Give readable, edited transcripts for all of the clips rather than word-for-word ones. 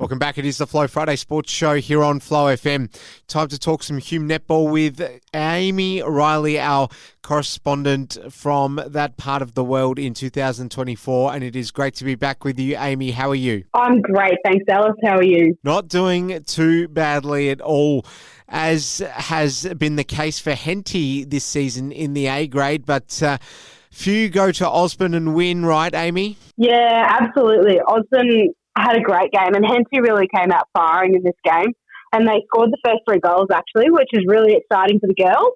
Welcome back. It is the Flow Friday Sports Show here on Flow FM. Time to talk some Hume Netball with Aimee Riley, our correspondent from that part of the world in 2024. And it is great to be back with you, Aimee. How are you? I'm great. Thanks, Alice. How are you? Not doing too badly at all, as has been the case for Henty this season in the A grade. But few go to Osborne and win, right, Aimee? Yeah, absolutely. Osborne had a great game, and Henty really came out firing in this game. And they scored the first 3 goals, actually, which is really exciting for the girls.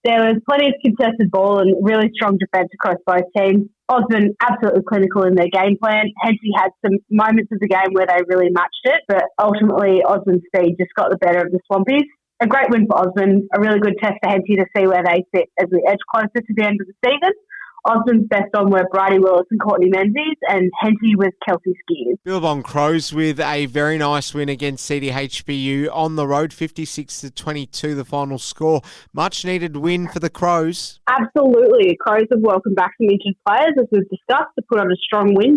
There was plenty of contested ball and really strong defence across both teams. Osborne absolutely clinical in their game plan. Henty had some moments of the game where they really matched it, but ultimately Osborne's speed just got the better of the Swampies. A great win for Osborne, a really good test for Henty to see where they sit as we edge closer to the end of the season. Osborne's best on were Bridie Willis and Courtney Menzies, and Henty with Kelsey Skiers. Billabong Crows with a very nice win against CDHBU on the road, 56-22 the final score. Much needed win for the Crows. Absolutely. Crows have welcomed back some injured players, as we've discussed, to put on a strong win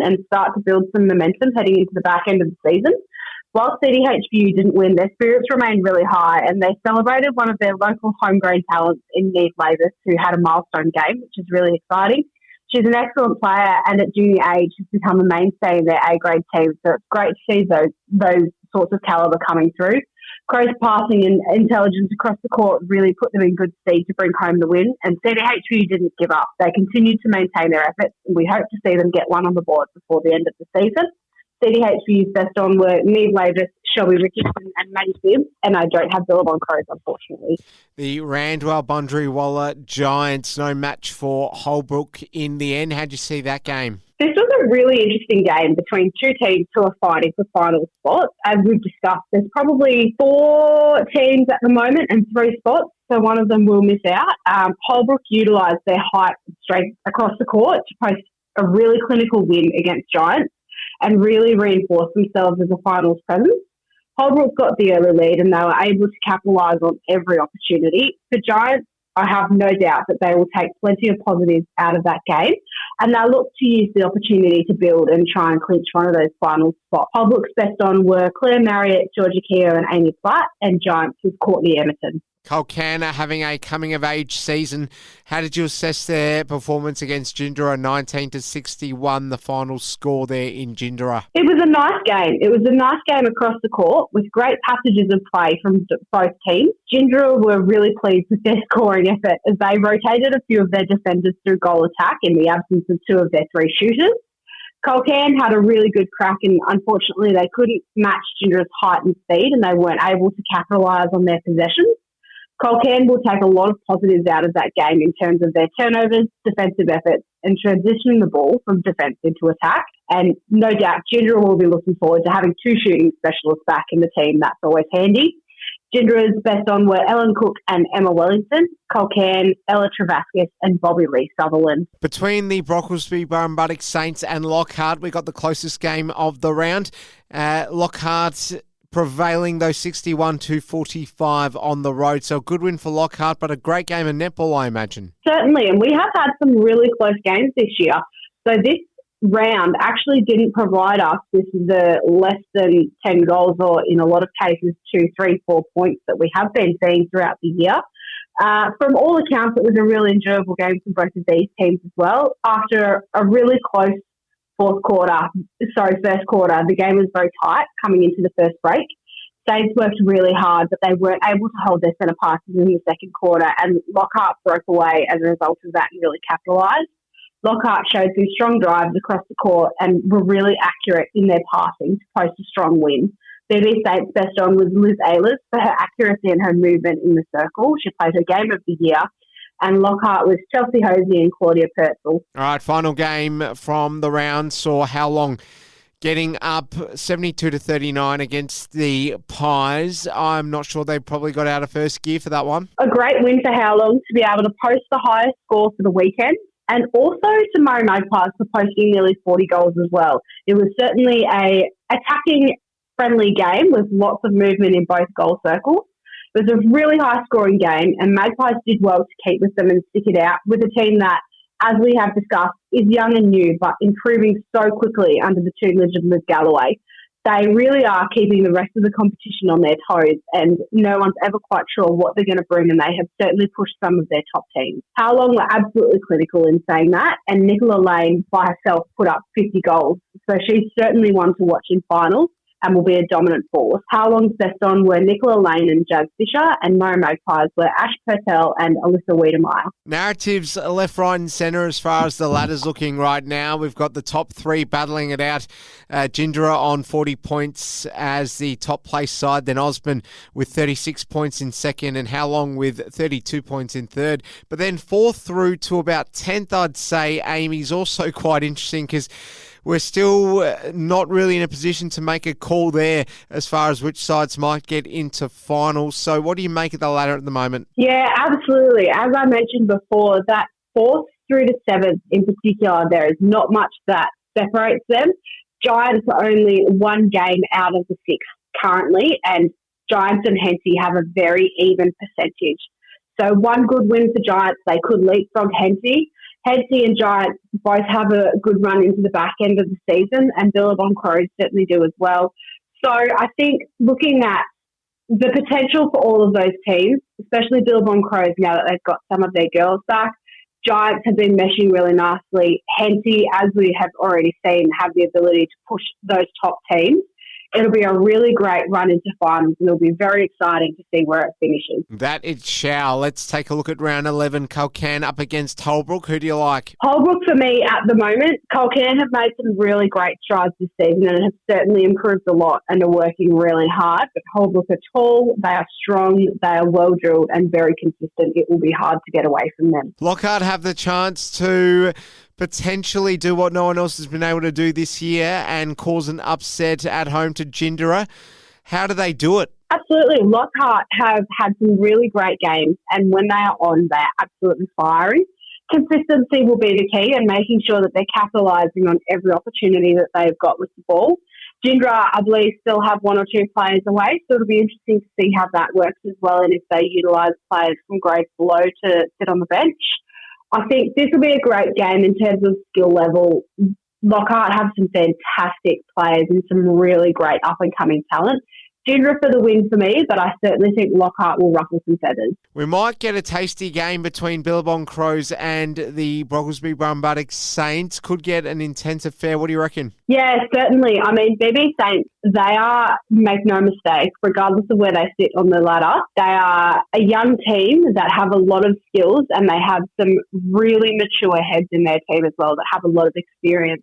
and start to build some momentum heading into the back end of the season. While CDHBU didn't win, their spirits remained really high, and they celebrated one of their local homegrown talents in Neve Lavis, who had a milestone game, which is really exciting. She's an excellent player, and at junior age has become a mainstay in their A-grade team, so it's great to see those sorts of calibre coming through. Crow's passing and intelligence across the court really put them in good stead to bring home the win, and CDHBU didn't give up. They continued to maintain their efforts, and we hope to see them get one on the board before the end of the season. CDHBU's best on were Neve Lavis, Shelby Richardson and Maddie Gibbs, and I don't have Billabong Crows, unfortunately. The Randwell Bundry-Walla Giants, no match for Holbrook in the end. How'd you see that game? This was a really interesting game between two teams who are fighting for final spots. As we've discussed, there's probably 4 teams at the moment and 3 spots, so one of them will miss out. Holbrook utilised their height and strength across the court to post a really clinical win against Giants and really reinforce themselves as a finals presence. Holbrook got the early lead and they were able to capitalise on every opportunity. For Giants, I have no doubt that they will take plenty of positives out of that game, and they'll look to use the opportunity to build and try and clinch one of those final spots. Holbrook's best on were Claire Marriott, Georgia Keogh and Amy Platt, and Giants with Courtney Emerton. Colcanna having a coming-of-age season. How did you assess their performance against Jindera, 19-61, the final score there in Jindera? It was a nice game. It was a nice game across the court with great passages of play from both teams. Jindera were really pleased with their scoring effort as they rotated a few of their defenders through goal attack in the absence of 2 of their 3 shooters. Colcan had a really good crack, and unfortunately they couldn't match Jindera's height and speed, and they weren't able to capitalise on their possessions. Colcan will take a lot of positives out of that game in terms of their turnovers, defensive efforts, and transitioning the ball from defence into attack. And no doubt, Jindera will be looking forward to having 2 shooting specialists back in the team. That's always handy. Jindera's best on were Ellen Cook and Emma Wellington, Colcan, Ella Travaskis, and Bobby Lee Sutherland. Between the Brocklesby Burrumbuttock Saints and Lockhart, we got the closest game of the round. Lockhart prevailing, though, 61-45 on the road. So a good win for Lockhart, but a great game of netball, I imagine. Certainly, and we have had some really close games this year. So this round actually didn't provide us with the less than 10 goals, or in a lot of cases 2, 3, 4 points that we have been seeing throughout the year. From all accounts, it was a really enjoyable game for both of these teams as well. After a really close first quarter, the game was very tight coming into the first break. Saints worked really hard, but they weren't able to hold their centre passes in the second quarter, and Lockhart broke away as a result of that and really capitalised. Lockhart showed some strong drives across the court and were really accurate in their passing to post a strong win. BB Saints' best on was Liz Ehlers for her accuracy and her movement in the circle. She played her game of the year. And Lockhart was Chelsea Hosey and Claudia Purcell. All right, final game from the round saw How Long getting up 72-39 against the Pies. I'm not sure they probably got out of first gear for that one. A great win for How Long to be able to post the highest score for the weekend, and also to Murray Magpies for posting nearly 40 goals as well. It was certainly a attacking friendly game with lots of movement in both goal circles. It was a really high-scoring game, and Magpies did well to keep with them and stick it out with a team that, as we have discussed, is young and new, but improving so quickly under the tutelage of Liz Galloway. They really are keeping the rest of the competition on their toes, and no one's ever quite sure what they're going to bring, and they have certainly pushed some of their top teams. How Long were absolutely clinical in saying that, and Nicola Lane by herself put up 50 goals. So she's certainly one to watch in finals and will be a dominant force. How Long's best on were Nicola Lane and Jazz Fisher, and Mo Magpies were Ash Purtell and Alyssa Wiedemeyer. Narratives left, right and centre as far as the ladder's looking right now. We've got the top three battling it out. Jindera on 40 points as the top place side, then Osborne with 36 points in second, and How Long with 32 points in third. But then fourth through to about 10th, I'd say, Amy's also quite interesting because we're still not really in a position to make a call there as far as which sides might get into finals. So what do you make of the ladder at the moment? Yeah, absolutely. As I mentioned before, that fourth through to seventh in particular, there is not much that separates them. Giants are only one game out of the six currently, and Giants and Henty have a very even percentage. So one good win for Giants, they could leapfrog Henty. Henty and Giants both have a good run into the back end of the season, and Billabong Crows certainly do as well. So I think looking at the potential for all of those teams, especially Billabong Crows now that they've got some of their girls back, Giants have been meshing really nicely. Henty, as we have already seen, have the ability to push those top teams. It'll be a really great run into finals, and it'll be very exciting to see where it finishes. That it shall. Let's take a look at round 11. Culcairn up against Holbrook. Who do you like? Holbrook for me at the moment. Culcairn have made some really great strides this season and have certainly improved a lot and are working really hard. But Holbrook are tall, they are strong, they are well drilled and very consistent. It will be hard to get away from them. Lockhart have the chance to potentially do what no one else has been able to do this year and cause an upset at home to Jindera. How do they do it? Absolutely. Lockhart have had some really great games, and when they are on, they are absolutely firing. Consistency will be the key, and making sure that they're capitalising on every opportunity that they've got with the ball. Jindera, I believe, still have one or two players away, so it'll be interesting to see how that works as well, and if they utilise players from grades below to sit on the bench. I think this will be a great game in terms of skill level. Lockhart have some fantastic players and some really great up-and-coming talent. Jindera for the win for me, but I certainly think Lockhart will ruffle some feathers. We might get a tasty game between Billabong Crows and the Brocklesby Brumbutic Saints. Could get an intense affair. What do you reckon? Yeah, certainly. I mean, BB Saints, they are, make no mistake, regardless of where they sit on the ladder, they are a young team that have a lot of skills, and they have some really mature heads in their team as well that have a lot of experience.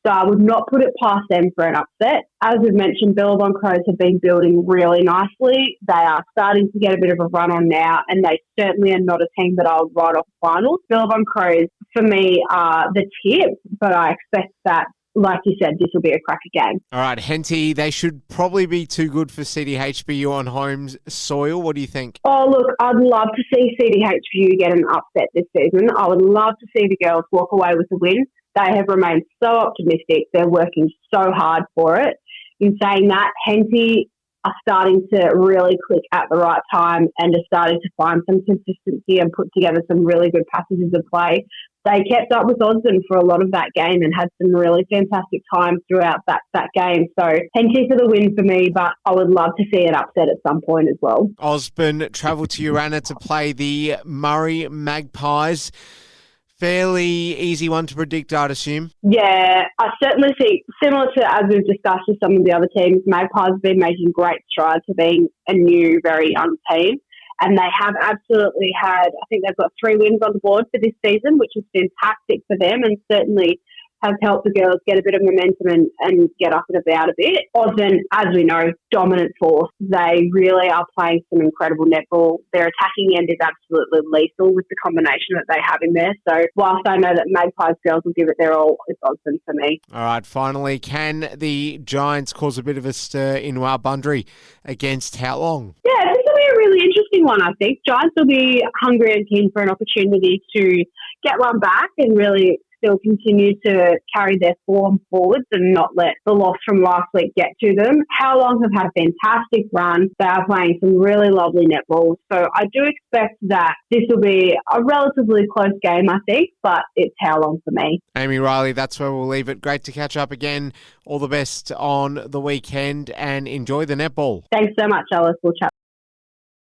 So I would not put it past them for an upset. As we've mentioned, Billabong Crows have been building really nicely. They are starting to get a bit of a run on now, and they certainly are not a team that I'll write off finals. Billabong Crows, for me, are the tip, but I expect that, like you said, this will be a cracker game. All right, Henty, they should probably be too good for CDHBU on home soil. What do you think? Oh, look, I'd love to see CDHBU get an upset this season. I would love to see the girls walk away with a win. They have remained so optimistic. They're working so hard for it. In saying that, Henty are starting to really click at the right time and are starting to find some consistency and put together some really good passages of play. They kept up with Osborne for a lot of that game and had some really fantastic times throughout that game. So Henty for the win for me, but I would love to see it upset at some point as well. Osborne travelled to Urana to play the Murray Magpies. Fairly easy one to predict, I'd assume. Yeah, I certainly think, similar to as we've discussed with some of the other teams, Magpies have been making great strides to being a new, very young team. And they have absolutely had, I think they've got 3 wins on the board for this season, which is fantastic for them and certainly has helped the girls get a bit of momentum and get up and about a bit. Osborne, as we know, dominant force. They really are playing some incredible netball. Their attacking end is absolutely lethal with the combination that they have in there. So whilst I know that Magpies girls will give it their all, it's Osborne for me. All right, finally, can the Giants cause a bit of a stir in Wowbundry against How Long? Yeah, this will be a really interesting one, I think. Giants will be hungry and keen for an opportunity to get one back and really still continue to carry their form forwards and not let the loss from last week get to them. How Long have had a fantastic run. They are playing some really lovely netball. So I do expect that this will be a relatively close game, I think, but it's How Long for me. Aimee Riley, that's where we'll leave it. Great to catch up again. All the best on the weekend and enjoy the netball. Thanks so much, Alice. We'll chat.